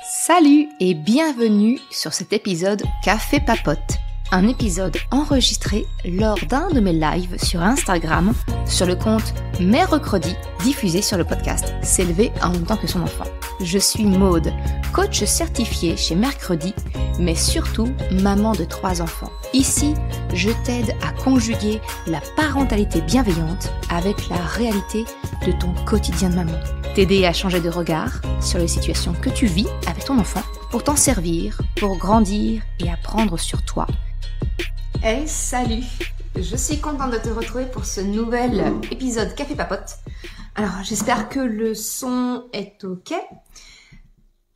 Salut et bienvenue sur cet épisode Café Papote, un épisode enregistré lors d'un de mes lives sur Instagram sur le compte Mercredi, diffusé sur le podcast S'élever en même temps que son enfant. Je suis Maude, coach certifié chez Mercredi, mais surtout maman de 3 enfants. Ici, je t'aide à conjuguer la parentalité bienveillante avec la réalité de ton quotidien de maman. T'aider à changer de regard sur les situations que tu vis avec ton enfant pour t'en servir, pour grandir et apprendre sur toi. Hey, salut! Je suis contente de te retrouver pour ce nouvel épisode Café Papote. Alors, j'espère que le son est ok.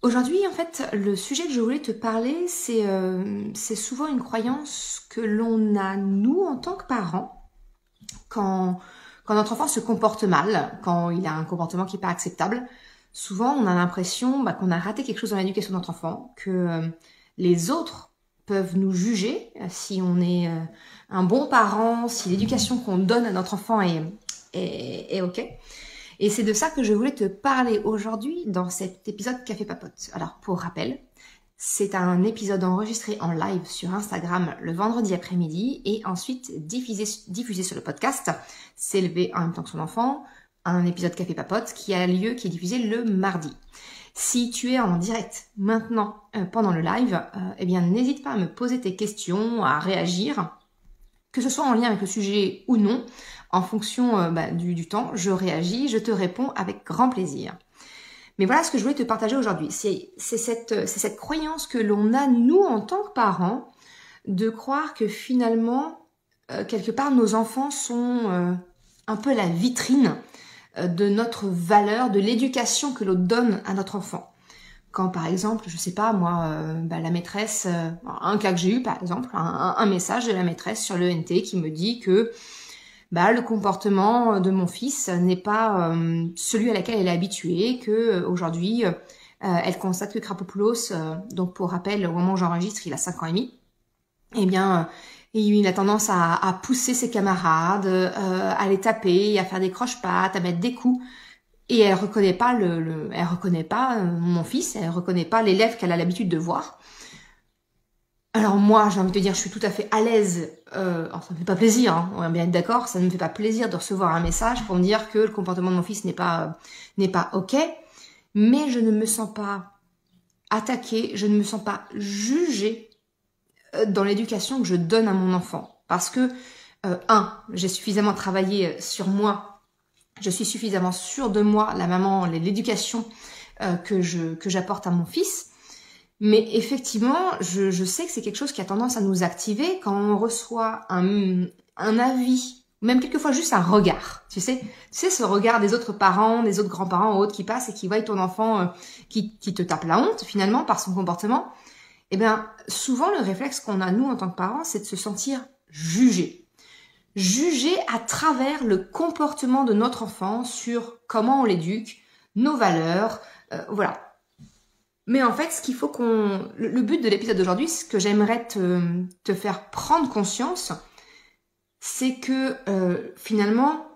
Aujourd'hui, en fait, le sujet que je voulais te parler, c'est souvent une croyance que l'on a, nous, en tant que parents, quand notre enfant se comporte mal, quand il a un comportement qui n'est pas acceptable. Souvent, on a l'impression qu'on a raté quelque chose dans l'éducation de notre enfant, que les autres peuvent nous juger si on est un bon parent, si l'éducation qu'on donne à notre enfant est ok. Et c'est de ça que je voulais te parler aujourd'hui dans cet épisode Café Papote. Alors, pour rappel, c'est un épisode enregistré en live sur Instagram le vendredi après-midi et ensuite diffusé sur le podcast S'élever en même temps que son enfant, un épisode Café Papote qui est diffusé le mardi. Si tu es en direct maintenant pendant le live, eh bien n'hésite pas à me poser tes questions, à réagir, que ce soit en lien avec le sujet ou non, en fonction du temps, je réagis, je te réponds avec grand plaisir. Mais voilà ce que je voulais te partager aujourd'hui. C'est cette croyance que l'on a, nous, en tant que parents, de croire que finalement, quelque part, nos enfants sont un peu la vitrine de notre valeur, de l'éducation que l'on donne à notre enfant. Quand, par exemple, je sais pas, moi, la maîtresse, un cas que j'ai eu, par exemple, un message de la maîtresse sur l'ENT qui me dit que le comportement de mon fils n'est pas celui à laquelle elle est habituée, que aujourd'hui elle constate que Krapopoulos, donc pour rappel, au moment où j'enregistre, il a 5 ans et demi, eh bien il a tendance à pousser ses camarades, à les taper, à faire des croche-pattes, à mettre des coups, et elle reconnaît pas elle reconnaît pas mon fils, elle reconnaît pas l'élève qu'elle a l'habitude de voir. Alors moi, j'ai envie de te dire, je suis tout à fait à l'aise. Alors ça me fait pas plaisir, hein, on va bien être d'accord, ça ne me fait pas plaisir de recevoir un message pour me dire que le comportement de mon fils n'est pas ok, mais je ne me sens pas attaquée, je ne me sens pas jugée dans l'éducation que je donne à mon enfant. Parce que, j'ai suffisamment travaillé sur moi, je suis suffisamment sûre de moi, la maman, l'éducation que j'apporte à mon fils. Mais effectivement, je sais que c'est quelque chose qui a tendance à nous activer quand on reçoit un avis, même quelquefois juste un regard. Tu sais ce regard des autres parents, des autres grands-parents ou autres qui passent et qui voient ton enfant qui te tape la honte finalement par son comportement. Eh bien, souvent le réflexe qu'on a nous en tant que parents, c'est de se sentir jugé. Jugé à travers le comportement de notre enfant sur comment on l'éduque, nos valeurs, voilà. Mais en fait, ce qu'il faut le but de l'épisode d'aujourd'hui, ce que j'aimerais te faire prendre conscience, c'est que finalement,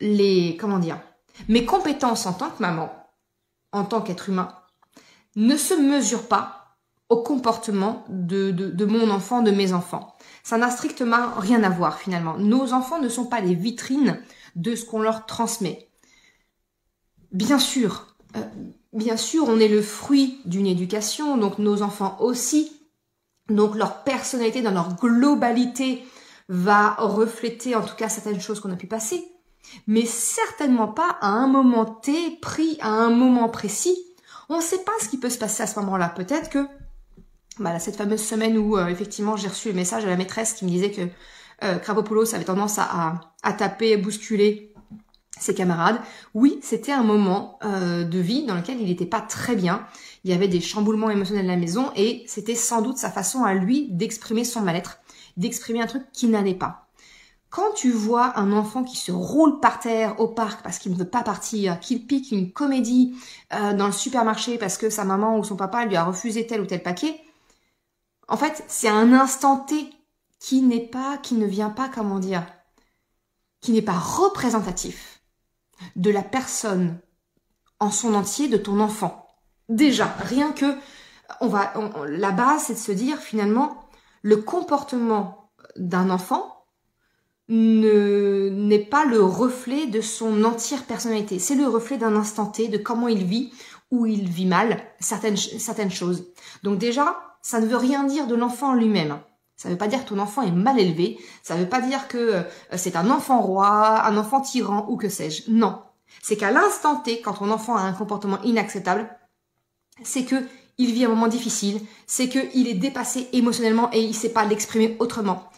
mes compétences en tant que maman, en tant qu'être humain, ne se mesurent pas au comportement de mon enfant, de mes enfants. Ça n'a strictement rien à voir finalement. Nos enfants ne sont pas les vitrines de ce qu'on leur transmet. Bien sûr, on est le fruit d'une éducation, donc nos enfants aussi. Donc leur personnalité dans leur globalité va refléter en tout cas certaines choses qu'on a pu passer. Mais certainement pas à un moment T, pris à un moment précis. On ne sait pas ce qui peut se passer à ce moment-là. Peut-être que cette fameuse semaine où effectivement j'ai reçu le message de la maîtresse qui me disait que Krapopoulos avait tendance à taper, bousculer ses camarades. Oui, c'était un moment de vie dans lequel il n'était pas très bien. Il y avait des chamboulements émotionnels à la maison et c'était sans doute sa façon à lui d'exprimer son mal-être, d'exprimer un truc qui n'allait pas. Quand tu vois un enfant qui se roule par terre au parc parce qu'il ne veut pas partir, qu'il pique une comédie dans le supermarché parce que sa maman ou son papa lui a refusé tel ou tel paquet, en fait, c'est un instant T qui n'est pas représentatif de la personne en son entier, de ton enfant. Déjà, rien que, la base, c'est de se dire, finalement, le comportement d'un enfant n'est pas le reflet de son entière personnalité. C'est le reflet d'un instant T, de comment il vit, ou il vit mal certaines choses. Donc déjà, ça ne veut rien dire de l'enfant lui-même. Ça ne veut pas dire que ton enfant est mal élevé, ça ne veut pas dire que c'est un enfant roi, un enfant tyran ou que sais-je. Non. C'est qu'à l'instant T, quand ton enfant a un comportement inacceptable, c'est que il vit un moment difficile, c'est qu'il est dépassé émotionnellement et il ne sait pas l'exprimer autrement.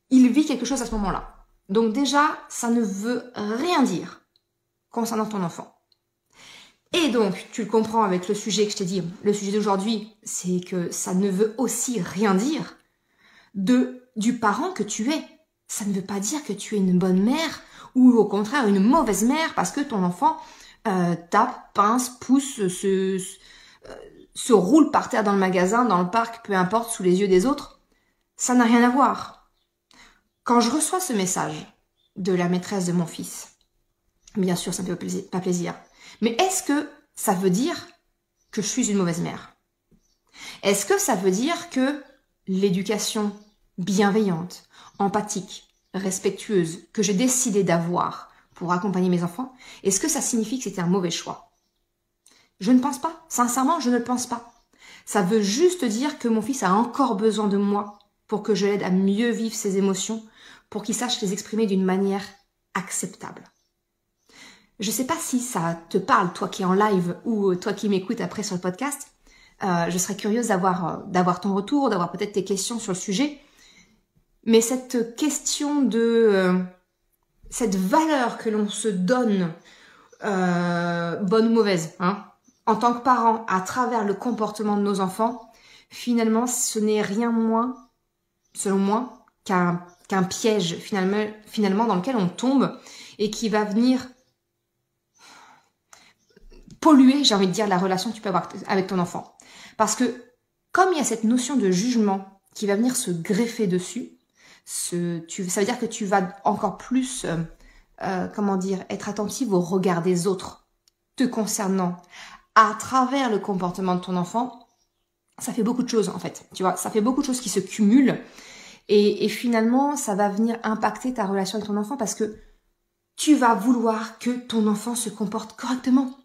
Il vit quelque chose à ce moment-là. Donc déjà, ça ne veut rien dire concernant ton enfant. Et donc, tu le comprends avec le sujet que je t'ai dit, le sujet d'aujourd'hui, c'est que ça ne veut aussi rien dire du parent que tu es. Ça ne veut pas dire que tu es une bonne mère ou au contraire une mauvaise mère parce que ton enfant tape, pince, pousse, se roule par terre dans le magasin, dans le parc, peu importe, sous les yeux des autres. Ça n'a rien à voir. Quand je reçois ce message de la maîtresse de mon fils, bien sûr, ça ne me fait pas plaisir. Mais est-ce que ça veut dire que je suis une mauvaise mère? Est-ce que ça veut dire que l'éducation bienveillante, empathique, respectueuse que j'ai décidé d'avoir pour accompagner mes enfants, est-ce que ça signifie que c'était un mauvais choix? Je ne pense pas. Sincèrement, je ne le pense pas. Ça veut juste dire que mon fils a encore besoin de moi pour que je l'aide à mieux vivre ses émotions, pour qu'il sache les exprimer d'une manière acceptable. Je ne sais pas si ça te parle, toi qui es en live ou toi qui m'écoutes après sur le podcast. Je serais curieuse d'avoir ton retour, d'avoir peut-être tes questions sur le sujet. Mais cette question de cette valeur que l'on se donne, bonne ou mauvaise, hein, en tant que parent, à travers le comportement de nos enfants, finalement, ce n'est rien moins, selon moi, qu'un piège finalement dans lequel on tombe et qui va venir polluer, j'ai envie de dire, la relation que tu peux avoir avec ton enfant. Parce que comme il y a cette notion de jugement qui va venir se greffer dessus, ça veut dire que tu vas encore plus, être attentive au regard des autres te concernant à travers le comportement de ton enfant. Ça fait beaucoup de choses en fait, tu vois, ça fait beaucoup de choses qui se cumulent et finalement ça va venir impacter ta relation avec ton enfant parce que tu vas vouloir que ton enfant se comporte correctement,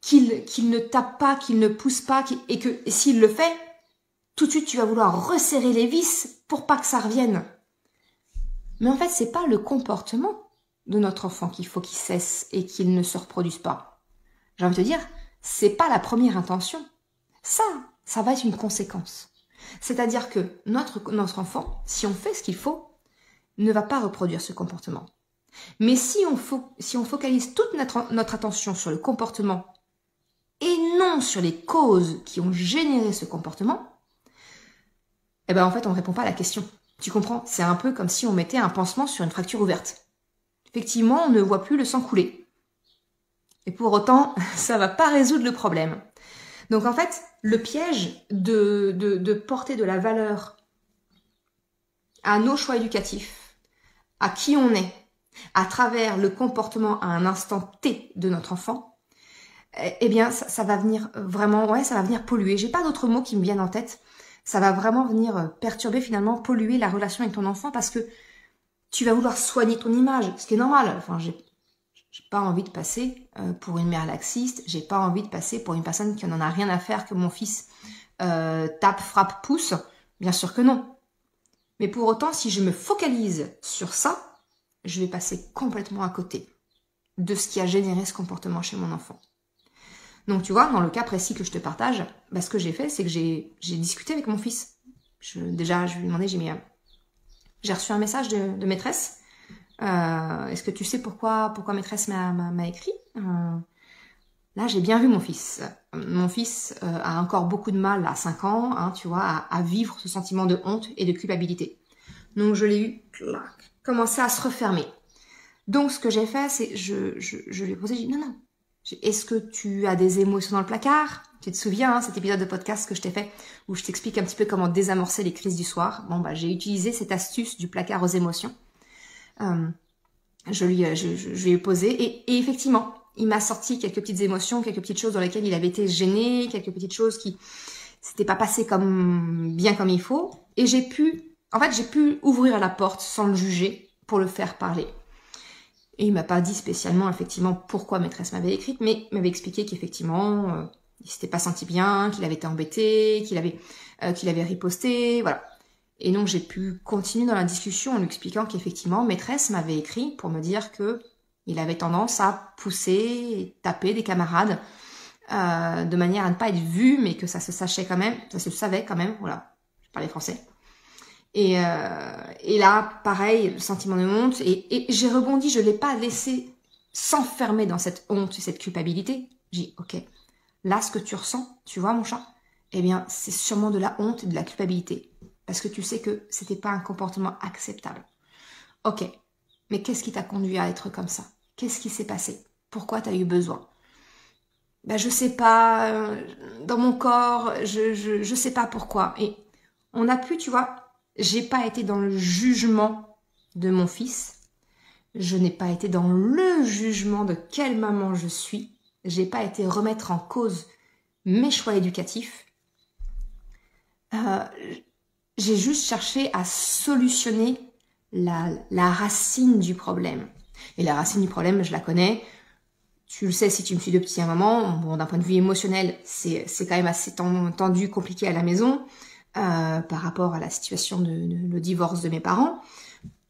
qu'il ne tape pas, qu'il ne pousse pas, et que s'il le fait, tout de suite tu vas vouloir resserrer les vis pour pas que ça revienne. Mais en fait, c'est pas le comportement de notre enfant qu'il faut qu'il cesse et qu'il ne se reproduise pas. J'ai envie de te dire, c'est pas la première intention. Ça va être une conséquence. C'est-à-dire que notre enfant, si on fait ce qu'il faut, ne va pas reproduire ce comportement. Mais si on focalise toute notre attention sur le comportement et non sur les causes qui ont généré ce comportement, eh ben en fait on ne répond pas à la question. Tu comprends? C'est un peu comme si on mettait un pansement sur une fracture ouverte. Effectivement, on ne voit plus le sang couler. Et pour autant, ça va pas résoudre le problème. Donc en fait, le piège de porter de la valeur à nos choix éducatifs, à qui on est, à travers le comportement à un instant T de notre enfant, eh bien ça va venir vraiment, ça va venir polluer. J'ai pas d'autres mots qui me viennent en tête. Ça va vraiment venir perturber finalement, polluer la relation avec ton enfant parce que tu vas vouloir soigner ton image, ce qui est normal. Enfin, j'ai pas envie de passer pour une mère laxiste, j'ai pas envie de passer pour une personne qui n'en a rien à faire que mon fils tape, frappe, pousse. Bien sûr que non. Mais pour autant, si je me focalise sur ça, je vais passer complètement à côté de ce qui a généré ce comportement chez mon enfant. Donc tu vois, dans le cas précis que je te partage, ce que j'ai fait, c'est que j'ai discuté avec mon fils. Déjà, je lui ai demandé, j'ai reçu un message de maîtresse. Est-ce que tu sais pourquoi maîtresse m'a écrit? Là, j'ai bien vu mon fils. Mon fils a encore beaucoup de mal à 5 ans, hein, tu vois, à vivre ce sentiment de honte et de culpabilité. Donc je l'ai eu, commencé à se refermer. Donc ce que j'ai fait, c'est je lui ai posé, j'ai dit non. Est-ce que tu as des émotions dans le placard? Tu te souviens, cet épisode de podcast que je t'ai fait où je t'explique un petit peu comment désamorcer les crises du soir? J'ai utilisé cette astuce du placard aux émotions. Je lui ai posé et effectivement, il m'a sorti quelques petites émotions, quelques petites choses dans lesquelles il avait été gêné, quelques petites choses qui s'étaient pas passées bien comme il faut. Et j'ai pu ouvrir la porte sans le juger pour le faire parler. Et il m'a pas dit spécialement, effectivement, pourquoi maîtresse m'avait écrite, mais il m'avait expliqué qu'effectivement, il s'était pas senti bien, qu'il avait été embêté, qu'il avait riposté, voilà. Et donc, j'ai pu continuer dans la discussion en lui expliquant qu'effectivement, maîtresse m'avait écrit pour me dire que il avait tendance à pousser et taper des camarades de manière à ne pas être vu, mais que ça se savait quand même, voilà, je parlais français. Et là, pareil, le sentiment de honte, et j'ai rebondi, je l'ai pas laissé s'enfermer dans cette honte et cette culpabilité. J'ai dit, ok, là, ce que tu ressens, tu vois, mon chat, eh bien, c'est sûrement de la honte et de la culpabilité, parce que tu sais que c'était pas un comportement acceptable. Ok, mais qu'est-ce qui t'a conduit à être comme ça? Qu'est-ce qui s'est passé? Pourquoi t'as eu besoin? Ben, je sais pas, dans mon corps, je sais pas pourquoi. Et on a pu, tu vois, j'ai pas été dans le jugement de mon fils. Je n'ai pas été dans le jugement de quelle maman je suis. J'ai pas été remettre en cause mes choix éducatifs. J'ai juste cherché à solutionner la racine du problème. Et la racine du problème, je la connais. Tu le sais si tu me suis depuis un moment. Bon, d'un point de vue émotionnel, c'est quand même assez tendu, compliqué à la maison. Par rapport à la situation le divorce de mes parents.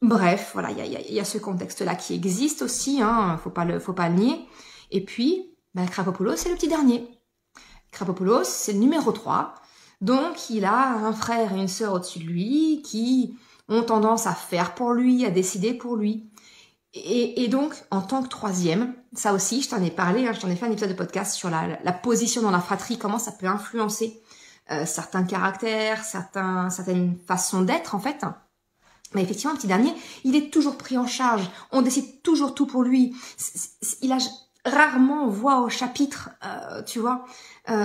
Bref, voilà, il y a ce contexte-là qui existe aussi, hein, faut pas le nier. Et puis, Krapopoulos, c'est le petit dernier. Krapopoulos, c'est le numéro 3. Donc, il a un frère et une sœur au-dessus de lui qui ont tendance à faire pour lui, à décider pour lui. Et donc, en tant que troisième, ça aussi, je t'en ai parlé, hein, je t'en ai fait un épisode de podcast sur la position dans la fratrie, comment ça peut influencer certains caractères, certaines façons d'être en fait. Mais effectivement, le petit dernier, il est toujours pris en charge. On décide toujours tout pour lui. Il a rarement voix au chapitre, tu vois.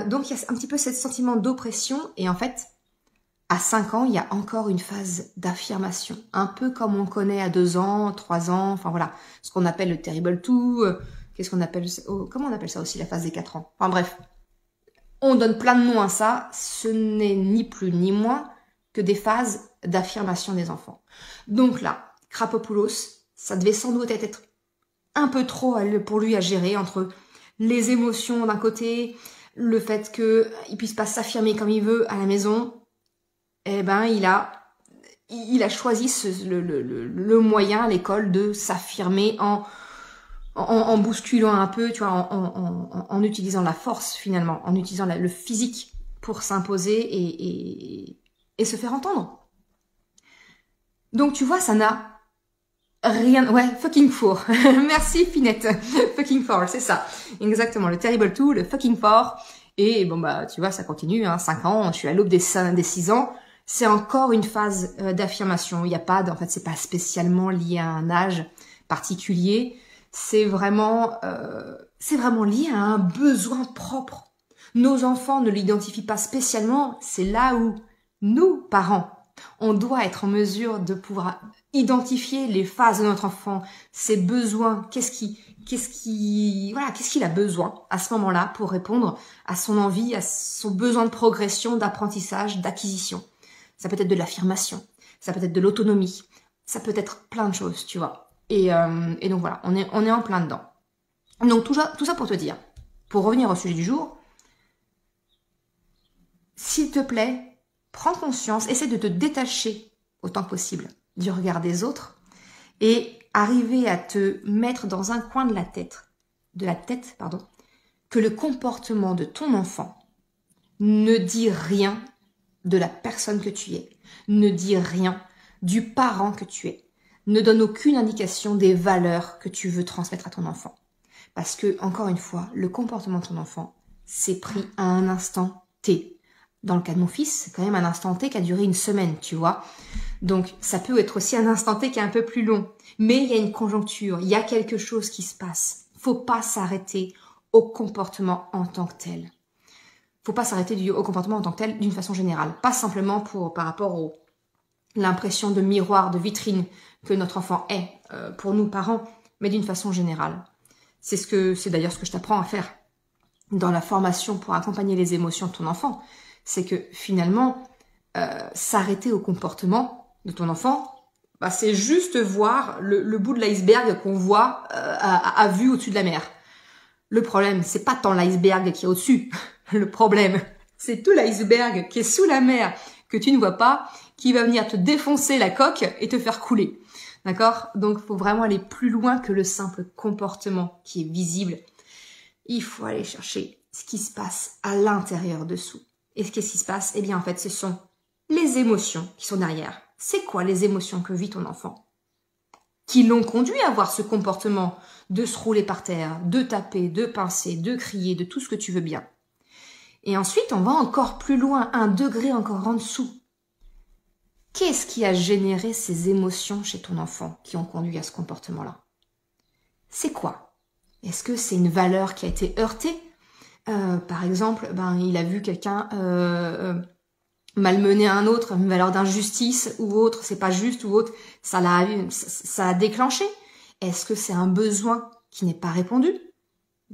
Donc il y a un petit peu ce sentiment d'oppression. Et en fait, à 5 ans, il y a encore une phase d'affirmation. Un peu comme on connaît à 2 ans, 3 ans, enfin voilà. Ce qu'on appelle le terrible two. Comment on appelle ça aussi, la phase des 4 ans? Enfin bref. On donne plein de noms à ça, ce n'est ni plus ni moins que des phases d'affirmation des enfants. Donc là, Krapopoulos, ça devait sans doute être un peu trop pour lui à gérer entre les émotions d'un côté, le fait qu'il puisse pas s'affirmer comme il veut à la maison. Eh ben, il a choisi le moyen à l'école de s'affirmer en bousculant un peu, tu vois, en utilisant la force finalement, en utilisant le physique pour s'imposer et se faire entendre. Donc tu vois, ça n'a rien... Ouais, fucking four. Merci Finette. Fucking four, c'est ça. Exactement, le terrible two, le fucking four. Et bon bah tu vois, ça continue, hein, 5 ans, je suis à l'aube des 6 ans. C'est encore une phase d'affirmation. Il n'y a pas, en fait, c'est pas spécialement lié à un âge particulier. C'est vraiment lié à un besoin propre. Nos enfants ne l'identifient pas spécialement. C'est là où nous, parents, on doit être en mesure de pouvoir identifier les phases de notre enfant, ses besoins, qu'est-ce qu'il a besoin à ce moment-là pour répondre à son envie, à son besoin de progression, d'apprentissage, d'acquisition. Ça peut être de l'affirmation, ça peut être de l'autonomie, ça peut être plein de choses, tu vois. Et donc voilà, on est en plein dedans. Donc tout ça pour te dire, pour revenir au sujet du jour, s'il te plaît, prends conscience, essaie de te détacher autant que possible du regard des autres et arriver à te mettre dans un coin de la tête, que le comportement de ton enfant ne dit rien de la personne que tu es, ne dit rien du parent que tu es, ne donne aucune indication des valeurs que tu veux transmettre à ton enfant. Parce que, encore une fois, le comportement de ton enfant, c'est pris à un instant T. Dans le cas de mon fils, c'est quand même un instant T qui a duré 1 semaine, tu vois. Donc, ça peut être aussi un instant T qui est un peu plus long. Mais il y a une conjoncture, il y a quelque chose qui se passe. Faut pas s'arrêter au comportement en tant que tel. Faut pas s'arrêter au comportement en tant que tel d'une façon générale. Pas simplement par rapport à l'impression de miroir, de vitrine que notre enfant est pour nous parents, mais d'une façon générale. C'est d'ailleurs ce que je t'apprends à faire dans la formation pour accompagner les émotions de ton enfant. C'est que finalement, s'arrêter au comportement de ton enfant, bah, c'est juste voir le bout de l'iceberg qu'on voit à vue au-dessus de la mer. Le problème, c'est pas tant l'iceberg qui est au-dessus. Le problème, c'est tout l'iceberg qui est sous la mer, que tu ne vois pas, qui va venir te défoncer la coque et te faire couler. D'accord? Donc, il faut vraiment aller plus loin que le simple comportement qui est visible. Il faut aller chercher ce qui se passe à l'intérieur dessous. Et qu'est-ce qui se passe? Eh bien, en fait, ce sont les émotions qui sont derrière. C'est quoi les émotions que vit ton enfant? Qui l'ont conduit à avoir ce comportement de se rouler par terre, de taper, de pincer, de crier, de tout ce que tu veux bien. Et ensuite, on va encore plus loin, un degré encore en dessous. Qu'est-ce qui a généré ces émotions chez ton enfant qui ont conduit à ce comportement-là? C'est quoi? Est-ce que c'est une valeur qui a été heurtée? Par exemple, il a vu quelqu'un malmener un autre, une valeur d'injustice ou autre, c'est pas juste ou autre, ça a déclenché. Est-ce que c'est un besoin qui n'est pas répondu?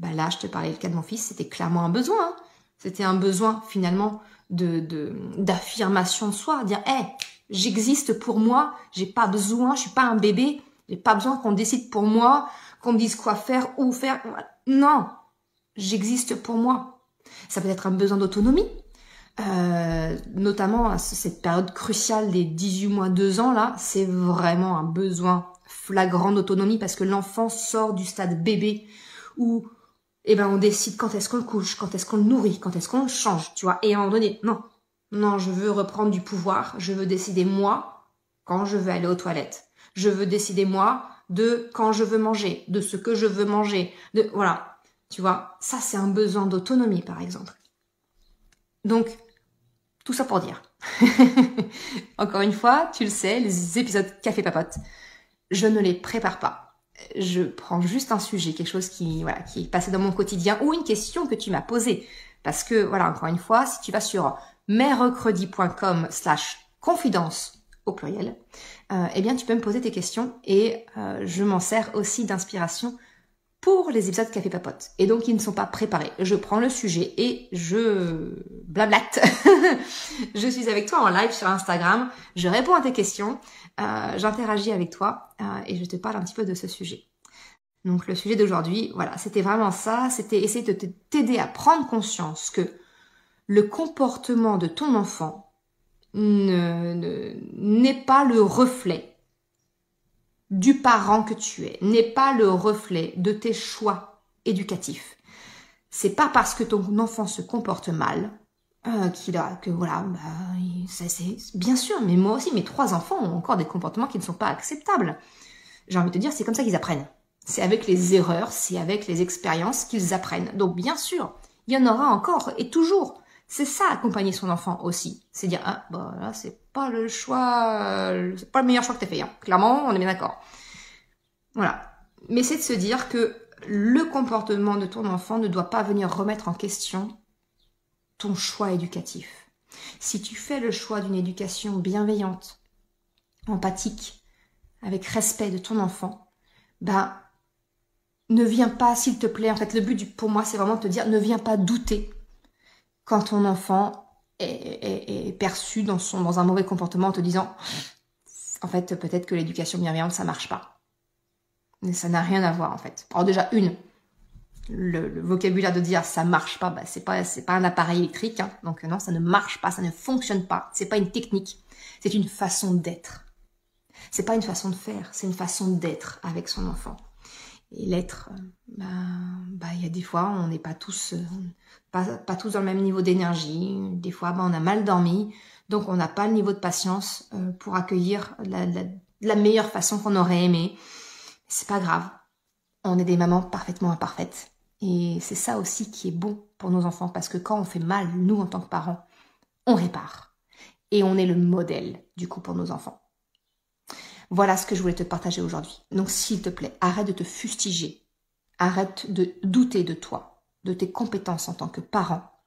Là, je te parlais le cas de mon fils, c'était clairement un besoin. Hein. C'était un besoin finalement d'affirmation de soi, dire j'existe pour moi, j'ai pas besoin, je suis pas un bébé, j'ai pas besoin qu'on décide pour moi, qu'on me dise quoi faire, où faire. Non, j'existe pour moi. Ça peut être un besoin d'autonomie, notamment à cette période cruciale des 18 mois, 2 ans, là, c'est vraiment un besoin flagrant d'autonomie parce que l'enfant sort du stade bébé où on décide quand est-ce qu'on le couche, quand est-ce qu'on le nourrit, quand est-ce qu'on le change, tu vois. Et à un moment donné, non, je veux reprendre du pouvoir, je veux décider moi quand je veux aller aux toilettes. Je veux décider moi de quand je veux manger, de ce que je veux manger, voilà. Tu vois, ça c'est un besoin d'autonomie par exemple. Donc, tout ça pour dire. Encore une fois, tu le sais, les épisodes Café Papote, je ne les prépare pas. Je prends juste un sujet, quelque chose qui est passé dans mon quotidien ou une question que tu m'as posée. Parce que, encore une fois, si tu vas sur merrecredi.com/confidence au pluriel, tu peux me poser tes questions et je m'en sers aussi d'inspiration pour les épisodes Café Papote. Et donc, ils ne sont pas préparés. Je prends le sujet et je blablate. Je suis avec toi en live sur Instagram. Je réponds à tes questions. J'interagis avec toi et je te parle un petit peu de ce sujet. Donc, le sujet d'aujourd'hui, c'était vraiment ça. C'était essayer de t'aider à prendre conscience que le comportement de ton enfant n'est pas le reflet du parent que tu es, n'est pas le reflet de tes choix éducatifs. C'est pas parce que ton enfant se comporte mal c'est bien sûr, mais moi aussi, mes 3 enfants ont encore des comportements qui ne sont pas acceptables. J'ai envie de te dire, c'est comme ça qu'ils apprennent. C'est avec les erreurs, c'est avec les expériences qu'ils apprennent. Donc bien sûr, il y en aura encore et toujours. C'est ça, accompagner son enfant aussi. C'est dire, là, c'est pas le choix, c'est pas le meilleur choix que t'as fait. Hein. Clairement, on est bien d'accord. Voilà. Mais c'est de se dire que le comportement de ton enfant ne doit pas venir remettre en question ton choix éducatif. Si tu fais le choix d'une éducation bienveillante, empathique, avec respect de ton enfant, ne viens pas, s'il te plaît, en fait, le but pour moi, c'est vraiment de te dire, ne viens pas douter quand ton enfant est perçu dans un mauvais comportement en te disant, en fait, peut-être que l'éducation bienveillante, ça marche pas. Mais ça n'a rien à voir, en fait. Alors déjà, le vocabulaire de dire ça marche pas, c'est pas un appareil électrique, hein. Donc non, ça ne marche pas, ça ne fonctionne pas. C'est pas une technique, c'est une façon d'être. C'est pas une façon de faire, c'est une façon d'être avec son enfant. Et l'être, il y a des fois, on n'est pas tous dans le même niveau d'énergie. Des fois, on a mal dormi, donc on n'a pas le niveau de patience pour accueillir la meilleure façon qu'on aurait aimé. C'est pas grave. On est des mamans parfaitement imparfaites. Et c'est ça aussi qui est bon pour nos enfants, parce que quand on fait mal, nous, en tant que parents, on répare. Et on est le modèle, du coup, pour nos enfants. Voilà ce que je voulais te partager aujourd'hui. Donc, s'il te plaît, arrête de te fustiger. Arrête de douter de toi, de tes compétences en tant que parent,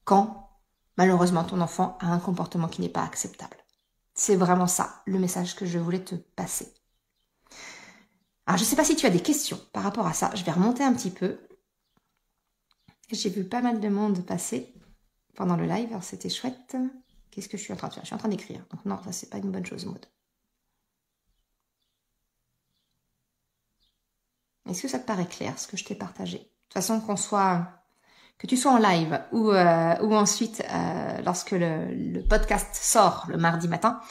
quand, malheureusement, ton enfant a un comportement qui n'est pas acceptable. C'est vraiment ça, le message que je voulais te passer. Alors, je ne sais pas si tu as des questions par rapport à ça. Je vais remonter un petit peu. J'ai vu pas mal de monde passer pendant le live. Alors, c'était chouette. Qu'est-ce que je suis en train de faire? Je suis en train d'écrire. Donc non, ça, c'est pas une bonne chose, Maud. Est-ce que ça te paraît clair, ce que je t'ai partagé? De toute façon, que tu sois en live ou ensuite, lorsque le podcast sort le mardi matin,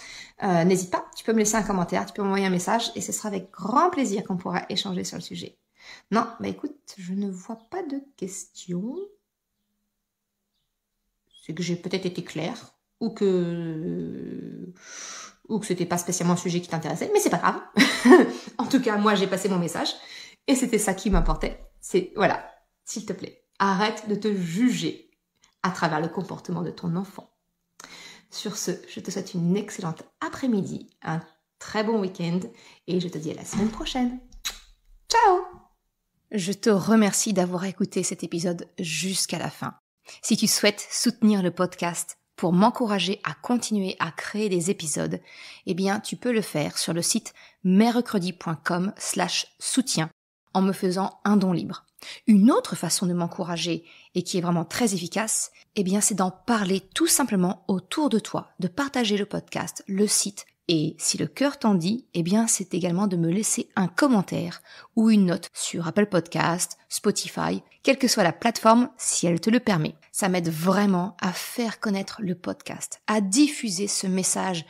n'hésite pas, tu peux me laisser un commentaire, tu peux m'envoyer un message et ce sera avec grand plaisir qu'on pourra échanger sur le sujet. Non, bah écoute, je ne vois pas de questions. C'est que j'ai peut-être été claire ou que c'était pas spécialement un sujet qui t'intéressait, mais c'est pas grave. En tout cas, moi, j'ai passé mon message et c'était ça qui m'importait. C'est, voilà, s'il te plaît, arrête de te juger à travers le comportement de ton enfant. Sur ce, je te souhaite une excellente après-midi, un très bon week-end et je te dis à la semaine prochaine. Ciao! Je te remercie d'avoir écouté cet épisode jusqu'à la fin. Si tu souhaites soutenir le podcast pour m'encourager à continuer à créer des épisodes, eh bien, tu peux le faire sur le site merrecredi.com/soutien en me faisant un don libre. Une autre façon de m'encourager et qui est vraiment très efficace, eh bien, c'est d'en parler tout simplement autour de toi, de partager le podcast, le site. Et si le cœur t'en dit, eh bien, c'est également de me laisser un commentaire ou une note sur Apple Podcast, Spotify, quelle que soit la plateforme, si elle te le permet. Ça m'aide vraiment à faire connaître le podcast, à diffuser ce message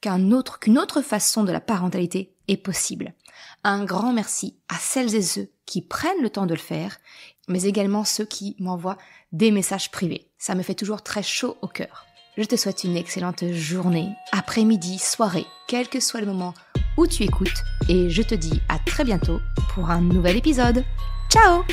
qu'une autre façon de la parentalité est possible. Un grand merci à celles et ceux qui prennent le temps de le faire, mais également ceux qui m'envoient des messages privés. Ça me fait toujours très chaud au cœur. Je te souhaite une excellente journée, après-midi, soirée, quel que soit le moment où tu écoutes, et je te dis à très bientôt pour un nouvel épisode. Ciao!